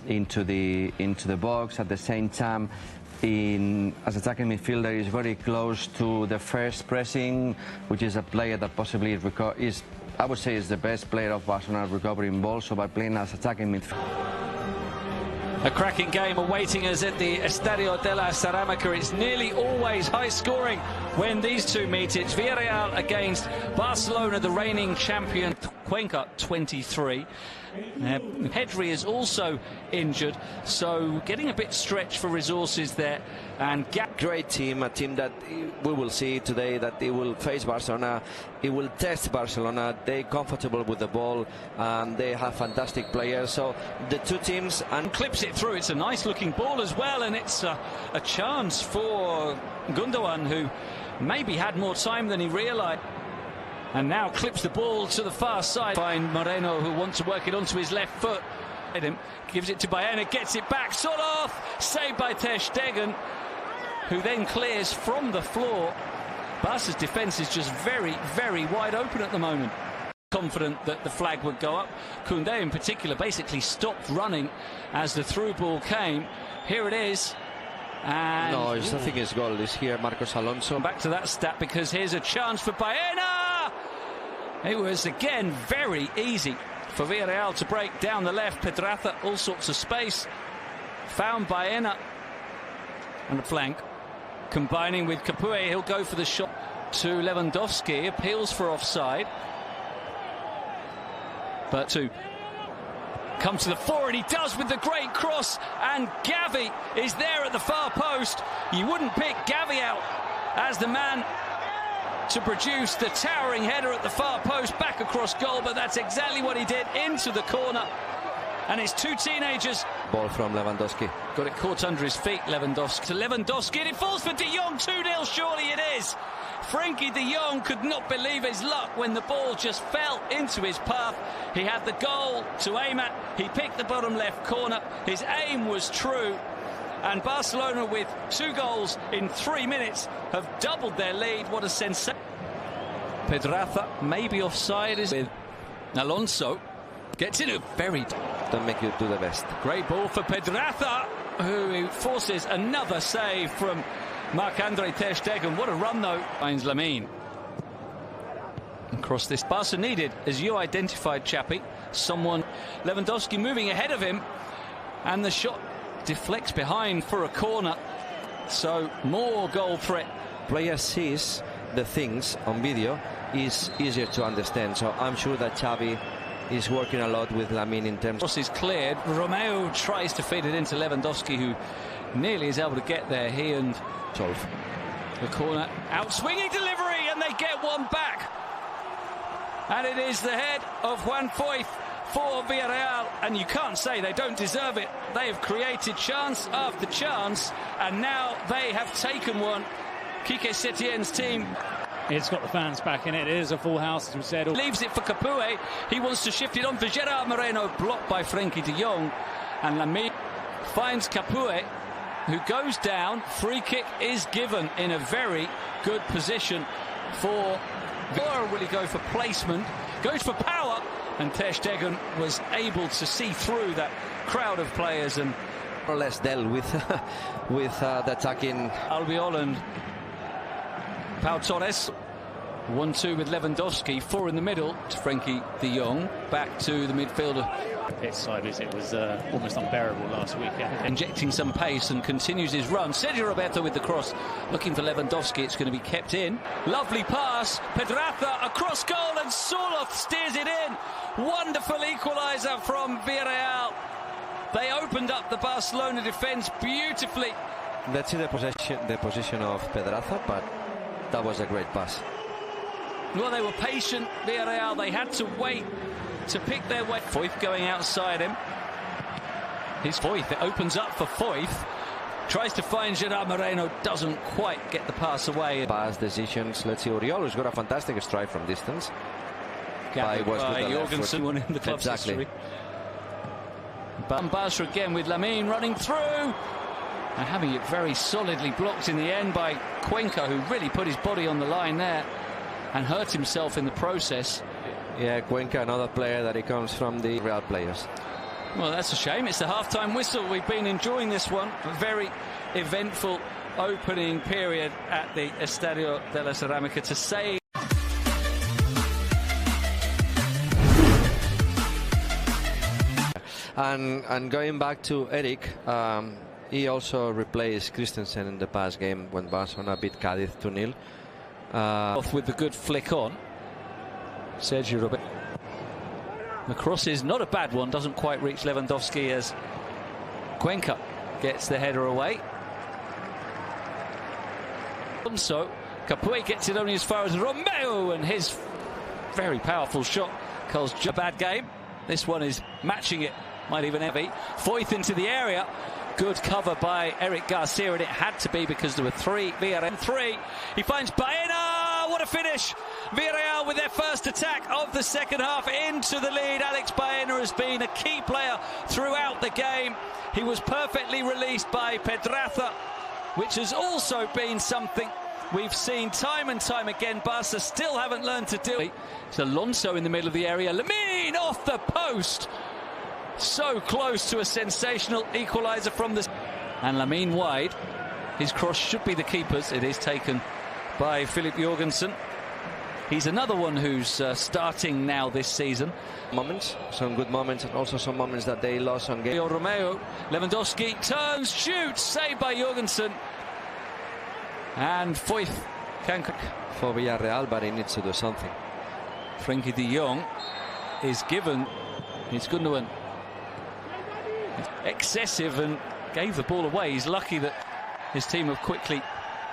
into the box. At the same time, as attacking midfielder, is very close to the first pressing, which is a player that possibly is, I would say, is the best player of Barcelona recovering balls. So by playing as attacking midfielder. A cracking game awaiting us at the Estadio de la Ceramica. It's nearly always high scoring when these two meet. It's Villarreal against Barcelona, the reigning champion. Cuenca 23. Pedri is also injured, so getting a bit stretched for resources there. And great team, a team that we will see today that it will face Barcelona, it will test Barcelona. They're comfortable with the ball and they have fantastic players. So the two teams, and clips it through. It's a nice looking ball as well, and it's a chance for Gundogan, who maybe had more time than he realized. And now clips the ball to the far side. Find Moreno, who wants to work it onto his left foot. Gives it to Baena, gets it back. Soloth, saved by Ter Stegen, who then clears from the floor. Barca's defence is just very, very wide open at the moment. Confident that the flag would go up. Koundé in particular basically stopped running as the through ball came. Here it is. And no, I think his goal is here, Marcos Alonso. Back to that stat, because here's a chance for Baena. It was again very easy for Villarreal to break down the left. Pedraza, all sorts of space. Found Baena on the flank. Combining with Capoue, he'll go for the shot to Lewandowski. Appeals for offside. But to come to the fore, and he does with the great cross. And Gavi is there at the far post. You wouldn't pick Gavi out as the man to produce the towering header at the far post back across goal, but that's exactly what he did, into the corner. And it's two teenagers. Ball from Lewandowski. Got it caught under his feet, Lewandowski. To Lewandowski, and it falls for De Jong. 2-0, surely it is. Frankie De Jong could not believe his luck when the ball just fell into his path. He had the goal to aim at. He picked the bottom left corner. His aim was true. And Barcelona, with 2 goals in 3 minutes, have doubled their lead. What a sensation. Pedraza maybe offside is with Alonso. Gets in a very... Don't make you do the best. Great ball for Pedraza, who forces another save from Marc-Andre Ter Stegen. What a run, though. Finds Lamine. Across this. Barca needed, as you identified, Chappie, someone. Lewandowski moving ahead of him. And the shot deflects behind for a corner. So more goal threat. Player sees the things on video is easier to understand. So I'm sure that Xavi is working a lot with Lamine in terms. Cross is cleared. Romeo tries to feed it into Lewandowski, who nearly is able to get there. He and Solf. The corner, out swinging delivery, and they get one back. And it is the head of Juan Foyth for Villarreal, and you can't say they don't deserve it. They have created chance after chance, and now they have taken one. Quique Setien's team. It's got the fans back in it. It is a full house, as we said. Leaves it for Capoue. He wants to shift it on for Gerard Moreno, blocked by Frankie de Jong. And Lamine finds Capoue, who goes down. Free kick is given in a very good position for Villarreal. Will he go for placement? Goes for power. And Ter Stegen was able to see through that crowd of players and more or less dealt with the attacking. Albiol and Pau Torres. 1-2 with Lewandowski. 4 in the middle to Frankie de Jong. Back to the midfielder. Pitch sideways, it was almost unbearable last weekend. Injecting some pace and continues his run. Sergio Roberto with the cross. Looking for Lewandowski. It's going to be kept in. Lovely pass. Pedraza across goal, and Soloth steers it in. Wonderful equaliser from Villarreal. They opened up the Barcelona defence beautifully. Let's see the position of Pedraza, but that was a great pass. Well, they were patient, Villarreal. They had to wait to pick their way. Foyth going outside him. Here's Foyth. It opens up for Foyth. Tries to find Gerard Moreno. Doesn't quite get the pass away. Pass decisions. Let's see. Oriol has got a fantastic strike from distance. By Jorgensen, one in the club's history. Barca again with Lamine running through. And having it very solidly blocked in the end by Cuenca, who really put his body on the line there and hurt himself in the process. Yeah, Cuenca, another player that he comes from the Real players. Well, that's a shame. It's the half-time whistle. We've been enjoying this one. A very eventful opening period at the Estadio de la Ceramica to say. And going back to Eric, he also replaced Christensen in the past game when Barcelona beat Cádiz 2-0. Off with the good flick on. Sergio Roberto. The cross is not a bad one, doesn't quite reach Lewandowski as Cuenca gets the header away. So Capuey gets it only as far as Romeo, and his very powerful shot calls a bad game. This one is matching it, might even heavy. Foyth into the area. Good cover by Eric Garcia, and it had to be because there were three. Villarreal 3. He finds Baena. What a finish! Villarreal with their first attack of the second half into the lead. Alex Baena has been a key player throughout the game. He was perfectly released by Pedraza, which has also been something we've seen time and time again. Barca still haven't learned to do. It's Alonso in the middle of the area. Lamine off the post. So close to a sensational equaliser from the... And Lamine wide. His cross should be the keeper's. It is taken by Philip Jorgensen. He's another one who's starting now this season. Moments, some good moments, and also some moments that they lost on game. Romeo, Lewandowski turns, shoots, saved by Jorgensen. And Foyth can... For Villarreal, but he needs to do something. Frenkie de Jong is given. It's Gundogan. Excessive and gave the ball away. He's lucky that his team have quickly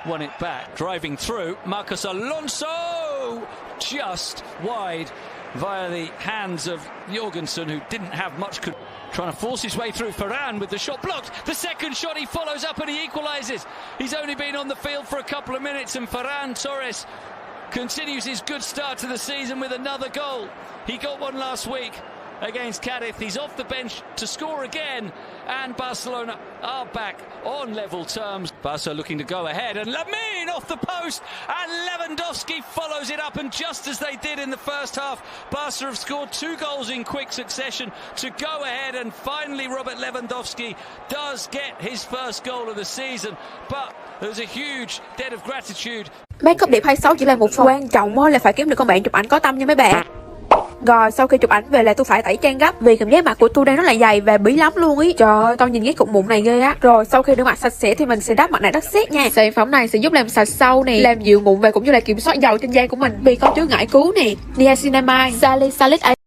won it back. Driving through, Marcos Alonso just wide via the hands of Jorgensen, who didn't have much. Trying to force his way through. Ferran with the shot blocked. The second shot he follows up and he equalises. He's only been on the field for a couple of minutes, and Ferran Torres continues his good start to the season with another goal. He got one last week against Cádiz. He's off the bench to score again, and Barcelona are back on level terms. Barca looking to go ahead, and Lamine off the post, and Lewandowski follows it up, and just as they did in the first half, Barca have scored 2 goals in quick succession to go ahead, and finally Robert Lewandowski does get his first goal of the season. But there's a huge debt of gratitude. Make up điểm 26 chỉ là một phần quan trọng là phải kiếm được con bạn chụp ảnh có tâm nha mấy bạn. Rồi sau khi chụp ảnh về là tôi phải tẩy trang gấp vì cảm giác mặt của tôi đang rất là dày và bí lắm luôn ý. Trời ơi, tao nhìn cái cục mụn này ghê á. Rồi sau khi rửa mặt sạch sẽ thì mình sẽ đắp mặt nạ đất sét nha. Sản phẩm này sẽ giúp làm sạch sâu nè, làm dịu mụn và cũng như là kiểm soát dầu trên da của mình vì có chứa ngải cứu nè, niacinamide, salicylic acid.